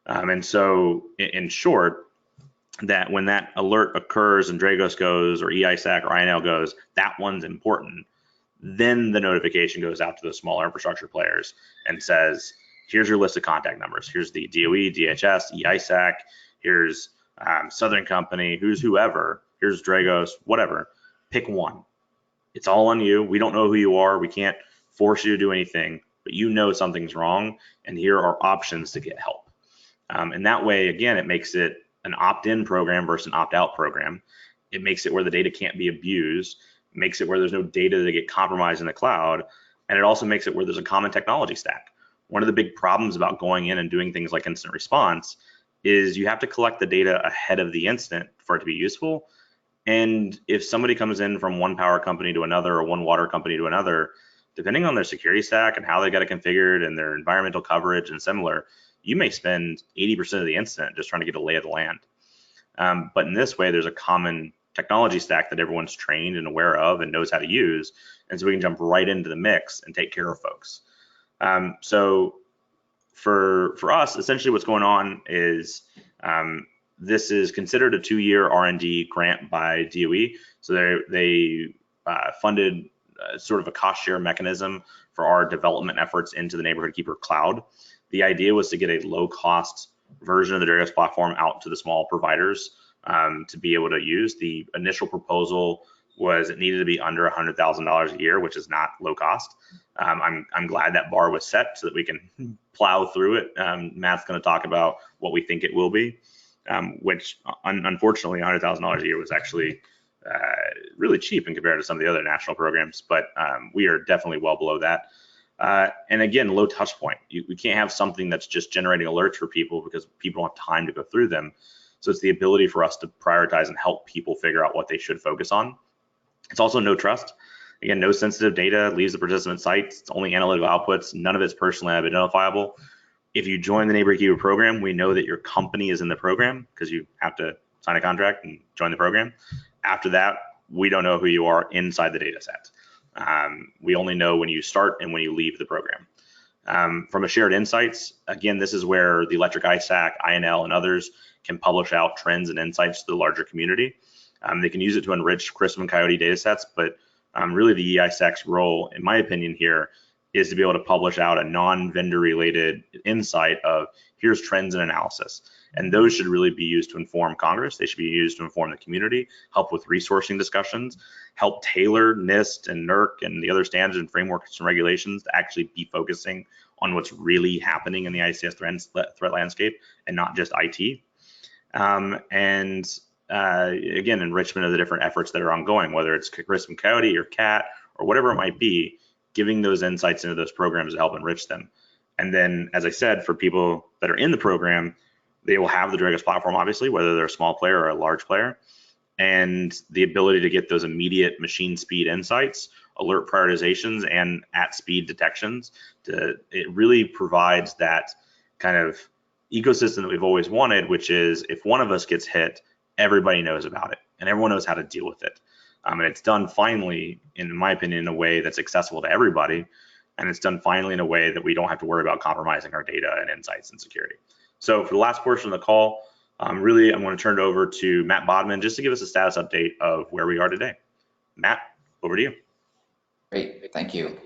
Speaker 3: And so in short, that when that alert occurs and Dragos goes, or EISAC or INL goes, that one's important, then the notification goes out to the smaller infrastructure players and says, here's your list of contact numbers. Here's the DOE, DHS, EISAC, here's Southern Company, who's whoever, here's Dragos, whatever. Pick one. It's all on you. We don't know who you are. We can't force you to do anything, but you know something's wrong, and here are options to get help. And that way, again, it makes it an opt-in program versus an opt-out program. It makes it where the data can't be abused, makes it where there's no data that get compromised in the cloud, and it also makes it where there's a common technology stack. One of the big problems about going in and doing things like incident response is you have to collect the data ahead of the incident for it to be useful. And if somebody comes in from one power company to another or one water company to another, depending on their security stack and how they got it configured and their environmental coverage and similar, you may spend 80% of the incident just trying to get a lay of the land. But in this way, there's a common technology stack that everyone's trained and aware of and knows how to use. And so we can jump right into the mix and take care of folks. So for us, essentially what's going on is this is considered a 2-year R&D grant by DOE. So they funded sort of a cost share mechanism for our development efforts into the Neighborhood Keeper Cloud. The idea was to get a low-cost version of the Dragos platform out to the small providers to be able to use. The initial proposal was it needed to be under $100,000 a year, which is not low cost. I'm glad that bar was set so that we can plow through it. Matt's going to talk about what we think it will be, which unfortunately $100,000 a year was actually really cheap in compared to some of the other national programs, but we are definitely well below that. And again, low touch point. We can't have something that's just generating alerts for people because people don't have time to go through them. So it's the ability for us to prioritize and help people figure out what they should focus on. It's also no trust. Again, no sensitive data leaves the participant site. It's only analytical outputs. None of it's personally identifiable. If you join the Neighborhood Keeper program, we know that your company is in the program because you have to sign a contract and join the program. After that, we don't know who you are inside the data set. We only know when you start and when you leave the program. From a shared insights, again, this is where the Electric ISAC, INL, and others can publish out trends and insights to the larger community. They can use it to enrich CRISP and Coyote data sets, but really the EISAC's role, in my opinion here, is to be able to publish out a non-vendor related insight of here's trends and analysis. And those should really be used to inform Congress. They should be used to inform the community, help with resourcing discussions, help tailor NIST and NERC and the other standards and frameworks and regulations to actually be focusing on what's really happening in the ICS threat landscape and not just IT. Again, enrichment of the different efforts that are ongoing, whether it's CRISP and Coyote or CAT or whatever it might be, giving those insights into those programs to help enrich them. And then, as I said, for people that are in the program, they will have the Dragos platform, obviously, whether they're a small player or a large player. and the ability to get those immediate machine speed insights, alert prioritizations, and at speed detections. It really provides that kind of ecosystem that we've always wanted, which is if one of us gets hit, everybody knows about it and everyone knows how to deal with it. And it's done finally, in my opinion, in a way that's accessible to everybody. And it's done finally in a way that we don't have to worry about compromising our data and insights and security. So for the last portion of the call, I'm going to turn it over to Matt Bodman just to give us a status update of where we are today. Matt, over to you.
Speaker 4: Great, thank you.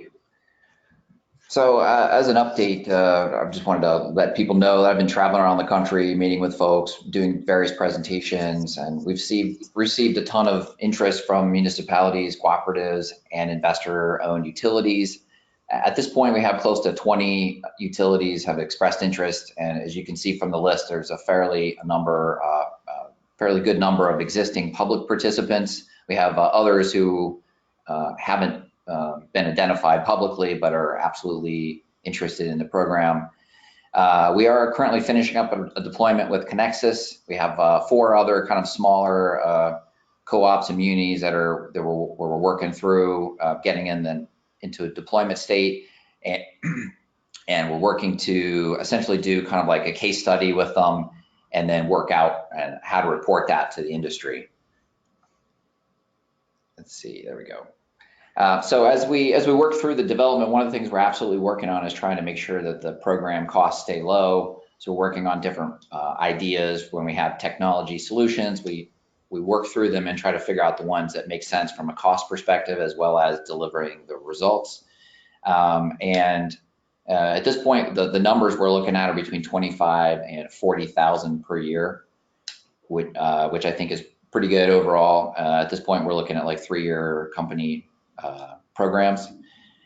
Speaker 4: So as an update, I just wanted to let people know that I've been traveling around the country, meeting with folks, doing various presentations, and we've received a ton of interest from municipalities, cooperatives, and investor-owned utilities. At this point, we have close to 20 utilities have expressed interest, and as you can see from the list, there's a fairly good number of existing public participants. We have others who haven't been identified publicly, but are absolutely interested in the program. We are currently finishing up a deployment with Connexus. We have 4 other kind of smaller co-ops and munis that we're working through, getting into a deployment state, and we're working to essentially do kind of like a case study with them, and then work out and how to report that to the industry. Let's see, there we go. So as we work through the development, one of the things we're absolutely working on is trying to make sure that the program costs stay low. So we're working on different ideas. When we have technology solutions, we work through them and try to figure out the ones that make sense from a cost perspective, as well as delivering the results. At this point, the numbers we're looking at are between 25 and 40,000 per year, which I think is pretty good overall. At this point, we're looking at like 3-year company programs,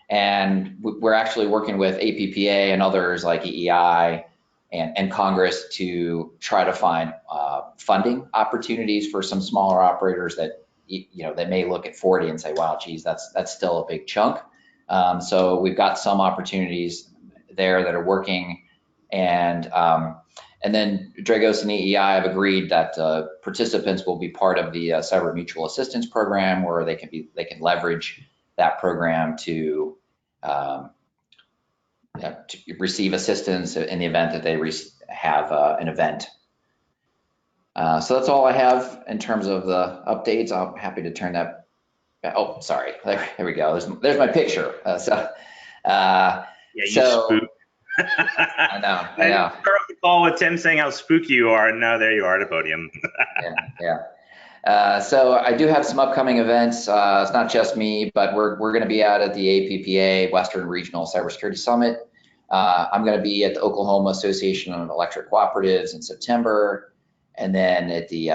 Speaker 4: and we're actually working with APPA and others like EEI and Congress to try to find funding opportunities for some smaller operators that they may look at 40 and say, wow, geez, that's still a big chunk. So we've got some opportunities there that are working, and then Dragos and EEI have agreed that participants will be part of the Cyber Mutual Assistance Program, where they can leverage that program to receive assistance in the event that they have an event. So that's all I have in terms of the updates. I'm happy to turn that back. Oh, sorry. There we go. There's my picture.
Speaker 3: You spooked.
Speaker 4: I know.
Speaker 3: Start off the call with Tim saying how spooky you are, and now there you are at a podium.
Speaker 4: So I do have some upcoming events. It's not just me, but we're going to be out at the APPA Western Regional Cybersecurity Summit. I'm going to be at the Oklahoma Association of Electric Cooperatives in September, and then at the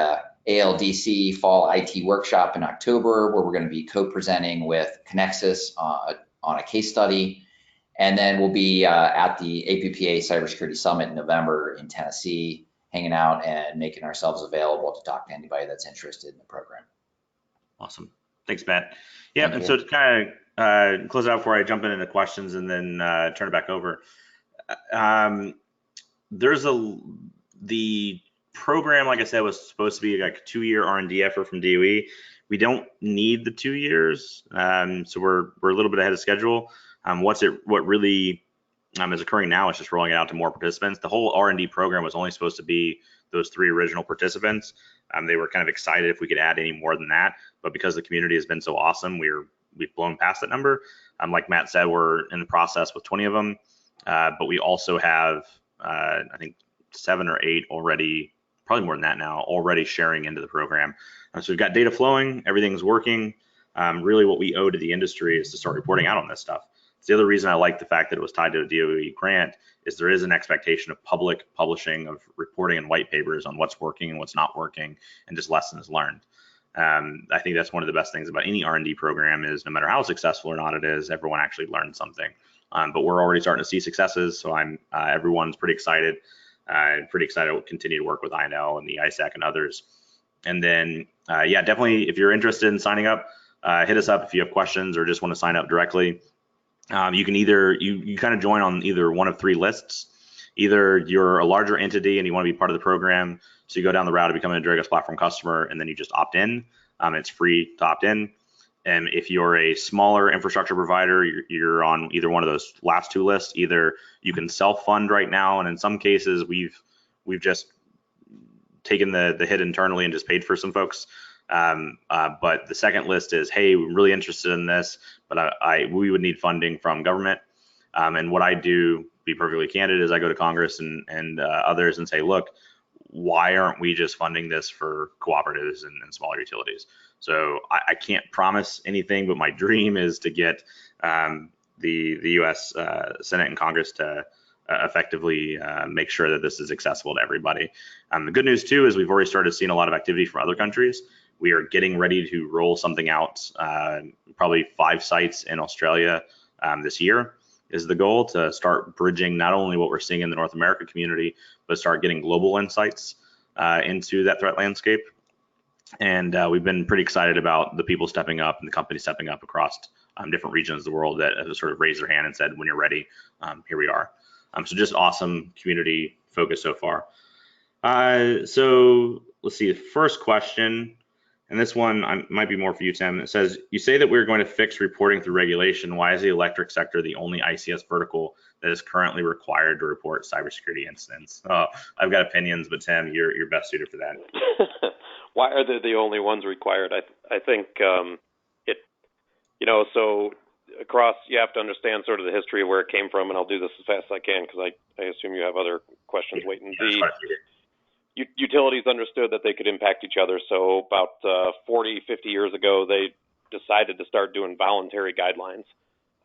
Speaker 4: ALDC Fall IT Workshop in October, where we're going to be co-presenting with Connexus on a case study. And then we'll be at the APPA Cybersecurity Summit in November in Tennessee, hanging out and making ourselves available to talk to anybody that's interested in the program.
Speaker 3: Awesome. Thanks, Matt. Yeah, and so to kind of close out before I jump into questions and then turn it back over, the program, like I said, was supposed to be like a 2-year R&D effort from DOE. We don't need the 2 years, so we're a little bit ahead of schedule. What really is occurring now is just rolling it out to more participants. The whole R&D program was only supposed to be those 3 original participants. They were kind of excited if we could add any more than that, but because the community has been so awesome, we've blown past that number. Like Matt said, we're in the process with 20 of them, but we also have I think 7 or 8 already, probably more than that now, already sharing into the program. So we've got data flowing, everything's working. Really what we owe to the industry is to start reporting out on this stuff. It's the other reason I like the fact that it was tied to a DOE grant is there is an expectation of public publishing of reporting and white papers on what's working and what's not working and just lessons learned. I think that's one of the best things about any R&D program is no matter how successful or not it is, everyone actually learned something. But we're already starting to see successes, so everyone's pretty excited. Pretty excited to continue to work with INL and the ICSec and others. And then, yeah, definitely if you're interested in signing up, hit us up if you have questions or just want to sign up directly. You can you kind of join on either one of 3 lists. Either you're a larger entity and you want to be part of the program, so you go down the route of becoming a Dragos Platform customer, and then you just opt in. It's free to opt in. And if you're a smaller infrastructure provider, you're on either one of those last two lists. Either you can self-fund right now, and in some cases we've just taken the hit internally and just paid for some folks. But the second list is, hey, we're really interested in this, but we would need funding from government. And what I do, be perfectly candid, is I go to Congress and others and say, look, why aren't we just funding this for cooperatives and smaller utilities? So I can't promise anything, but my dream is to get the U.S. Senate and Congress to effectively make sure that this is accessible to everybody. The good news too is we've already started seeing a lot of activity from other countries. We are getting ready to roll something out, probably 5 sites in Australia this year is the goal, to start bridging not only what we're seeing in the North America community, but start getting global insights into that threat landscape. And we've been pretty excited about the people stepping up and the companies stepping up across different regions of the world that have sort of raised their hand and said, when you're ready, here we are. So just awesome community focus so far. So let's see, the first question, and this one might be more for you, Tim. It says, you say that we're going to fix reporting through regulation. Why is the electric sector the only ICS vertical that is currently required to report cybersecurity incidents? Oh, I've got opinions, but Tim, you're best suited for that.
Speaker 2: Why are they the only ones required? I think so across, you have to understand sort of the history of where it came from, and I'll do this as fast as I can because I assume you have other questions waiting. Utilities understood that they could impact each other. So about 40, 50 years ago, they decided to start doing voluntary guidelines.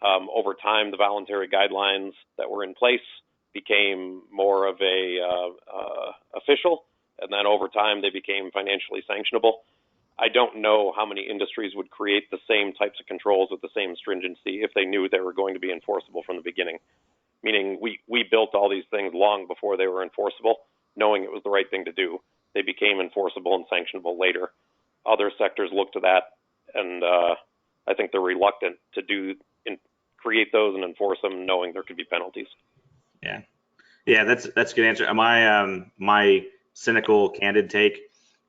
Speaker 2: Over time, the voluntary guidelines that were in place became more of a official, and then over time they became financially sanctionable. I don't know how many industries would create the same types of controls with the same stringency if they knew they were going to be enforceable from the beginning. Meaning we built all these things long before they were enforceable, knowing it was the right thing to do. They became enforceable and sanctionable later. Other sectors look to that, and I think they're reluctant to create those and enforce them, knowing there could be penalties.
Speaker 3: Yeah, that's a good answer. My cynical, candid take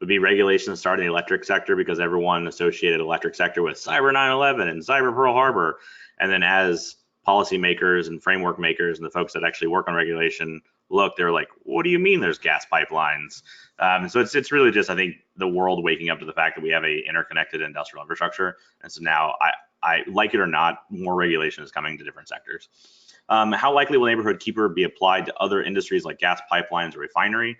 Speaker 3: would be regulations starting the electric sector, because everyone associated electric sector with Cyber 9/11 and Cyber Pearl Harbor, and then as policymakers and framework makers and the folks that actually work on regulation look, they're like, what do you mean there's gas pipelines? So it's really just, I think, the world waking up to the fact that we have a interconnected industrial infrastructure, and so now I like it or not, more regulation is coming to different sectors. How likely will Neighborhood Keeper be applied to other industries like gas pipelines or refinery?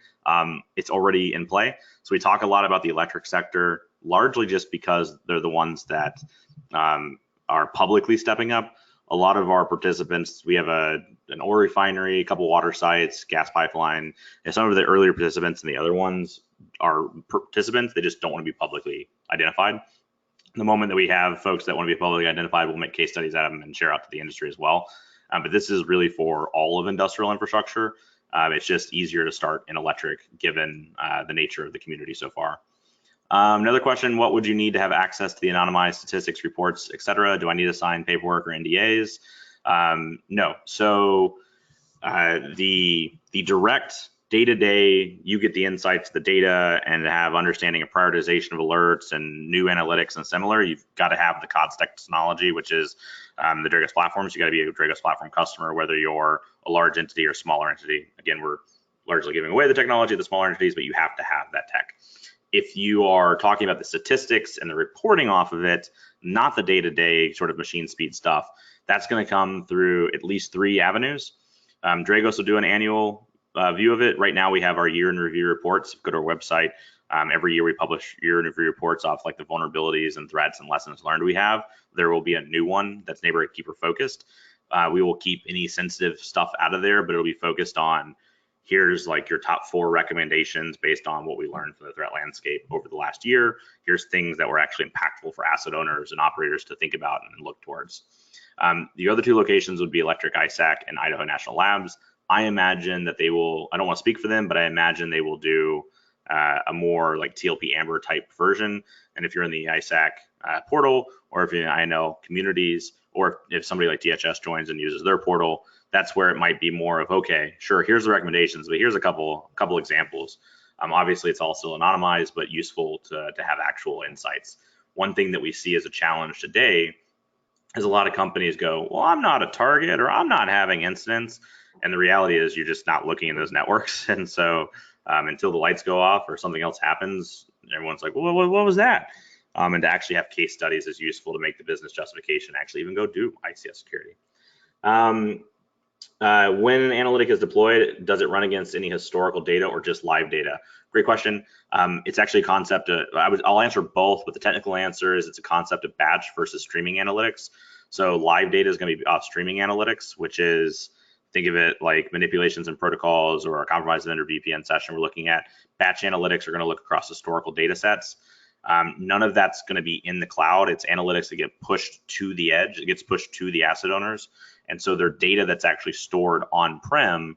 Speaker 3: It's already in play. So we talk a lot about the electric sector, largely just because they're the ones that are publicly stepping up. A lot of our participants, we have an oil refinery, a couple water sites, gas pipeline, and some of the earlier participants and the other ones are participants. They just don't want to be publicly identified. The moment that we have folks that want to be publicly identified, we'll make case studies out of them and share out to the industry as well. But this is really for all of industrial infrastructure. It's just easier to start in electric given the nature of the community so far. Another question, what would you need to have access to the anonymized statistics, reports, et cetera? Do I need to sign paperwork or NDAs? No. So the direct day-to-day, you get the insights, the data, and to have understanding of prioritization of alerts and new analytics and similar, you've got to have the CODS technology, which is the Dragos platforms. You got to be a Dragos platform customer, whether you're a large entity or smaller entity. Again, we're largely giving away the technology to the smaller entities, but you have to have that tech. If you are talking about the statistics and the reporting off of it, not the day-to-day sort of machine speed stuff, that's going to come through at least 3 avenues. Dragos will do an annual view of it. Right now we have our year in review reports. Go to our website. Every year we publish year in review reports off like the vulnerabilities and threats and lessons learned we have. There will be a new one that's Neighborhood Keeper focused. We will keep any sensitive stuff out of there, but it'll be focused on, here's like your top 4 recommendations based on what we learned from the threat landscape over the last year. Here's things that were actually impactful for asset owners and operators to think about and look towards. The other 2 locations would be Electric ISAC and Idaho National Labs. I imagine that they will, I don't want to speak for them, but I imagine they will do a more like TLP Amber type version. And if you're in the ISAC portal, or if you're in INL communities, or if somebody like DHS joins and uses their portal, that's where it might be more of, okay, sure, here's the recommendations, but here's a couple examples. Obviously, it's all still anonymized, but useful to have actual insights. One thing that we see as a challenge today is a lot of companies go, well, I'm not a target, or I'm not having incidents. And the reality is you're just not looking in those networks. And so until the lights go off or something else happens, everyone's like, well, what was that? And to actually have case studies is useful to make the business justification actually even go do ICS security. When an analytic is deployed, does it run against any historical data or just live data? Great question. It's actually a concept. I'll answer both, but the technical answer is it's a concept of batch versus streaming analytics. So live data is going to be off streaming analytics, which is, think of it like manipulations and protocols or a compromised vendor VPN session we're looking at. Batch analytics are going to look across historical data sets. None of that's going to be in the cloud. It's analytics that get pushed to the edge. It gets pushed to the asset owners. And so their data that's actually stored on-prem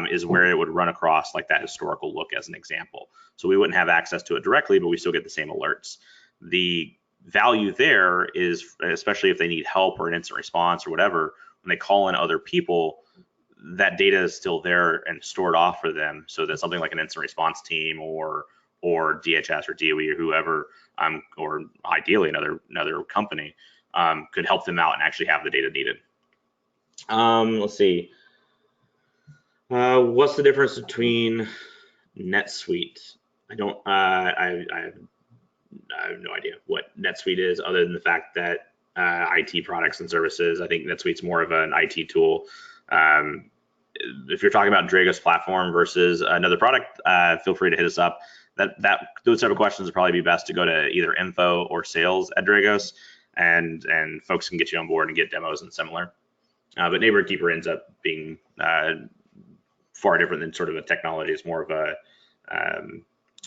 Speaker 3: is where it would run across like that historical look as an example. So we wouldn't have access to it directly, but we still get the same alerts. The value there is, especially if they need help or an instant response or whatever, when they call in other people, that data is still there and stored off for them, so that something like an instant response team or DHS or DOE or whoever, or ideally another company, could help them out and actually have the data needed. Let's see. What's the difference between NetSuite? I have no idea what NetSuite is, other than the fact that IT products and services. I think NetSuite's more of an IT tool. If you're talking about Dragos Platform versus another product, feel free to hit us up. Those type of questions would probably be best to go to either info or sales at Dragos, and folks can get you on board and get demos and similar. But Neighborhood Keeper ends up being far different than sort of a technology. It's more of a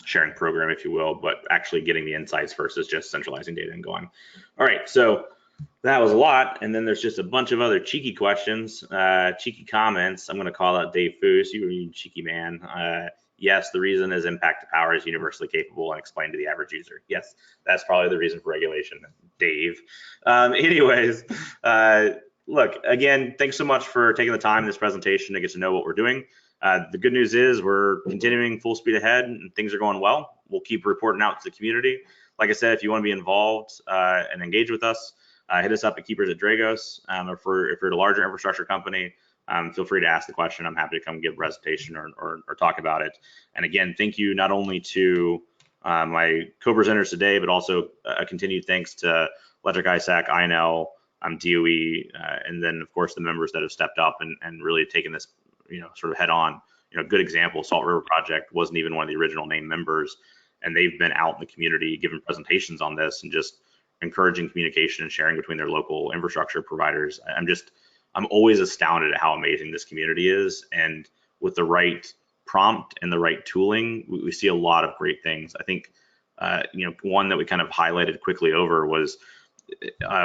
Speaker 3: sharing program, if you will, but actually getting the insights versus just centralizing data and going. All right, so that was a lot, and then there's just a bunch of other cheeky questions, cheeky comments. I'm going to call out Dave Foose. You cheeky man. Yes, the reason is impact to power is universally capable and explained to the average user. Yes, that's probably the reason for regulation, Dave. Anyways, look, again, thanks so much for taking the time in this presentation to get to know what we're doing. The good news is we're continuing full speed ahead and things are going well. We'll keep reporting out to the community. Like I said, if you want to be involved and engage with us, hit us up at Keepers@Dragos. If you're a larger infrastructure company, feel free to ask the question. I'm happy to come give a presentation or talk about it. And again, thank you not only to my co-presenters today, but also a continued thanks to Electric ISAC, INL, DOE, and then of course the members that have stepped up and really taken this, sort of head on. Good example, Salt River Project wasn't even one of the original named members, and they've been out in the community giving presentations on this and just encouraging communication and sharing between their local infrastructure providers. I'm always astounded at how amazing this community is, and with the right prompt and the right tooling, we see a lot of great things. I think, one that we kind of highlighted quickly over was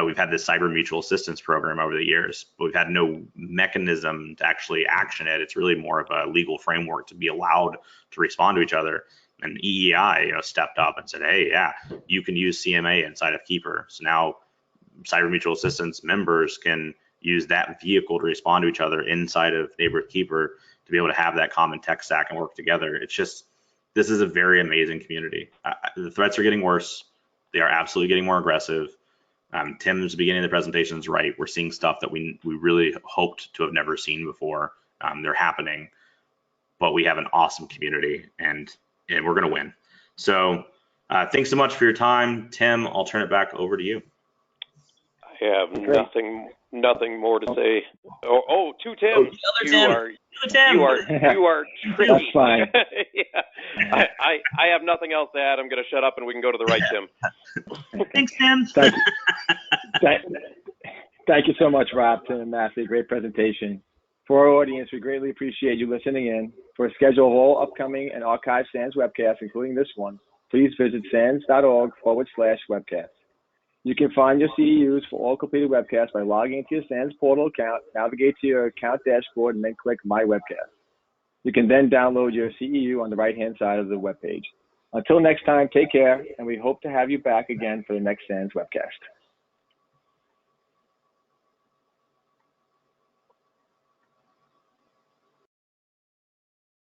Speaker 3: we've had this cyber mutual assistance program over the years, but we've had no mechanism to actually action it. It's really more of a legal framework to be allowed to respond to each other. And EEI, stepped up and said, hey, yeah, you can use CMA inside of Keeper. So now cyber mutual assistance members can use that vehicle to respond to each other inside of Neighborhood Keeper to be able to have that common tech stack and work together. It's just, this is a very amazing community. The threats are getting worse. They are absolutely getting more aggressive. Tim's beginning of the presentation is right. We're seeing stuff that we really hoped to have never seen before. They're happening, but we have an awesome community and we're going to win. So thanks so much for your time. Tim, I'll turn it back over to you.
Speaker 2: I have nothing more to say. To Tim. You are tricky.
Speaker 1: That's fine.
Speaker 2: Yeah. I have nothing else to add. I'm going to shut up and we can go to the right Tim.
Speaker 5: Thanks, Tim.
Speaker 1: Thank you so much, Rob, Tim, and Matthew. Great presentation. For our audience, we greatly appreciate you listening in. For a schedule of all upcoming and archived SANS webcasts, including this one, please visit sans.org/webcast. You can find your CEUs for all completed webcasts by logging into your SANS portal account, navigate to your account dashboard, and then click My Webcast. You can then download your CEU on the right-hand side of the webpage. Until next time, take care, and we hope to have you back again for the next SANS webcast.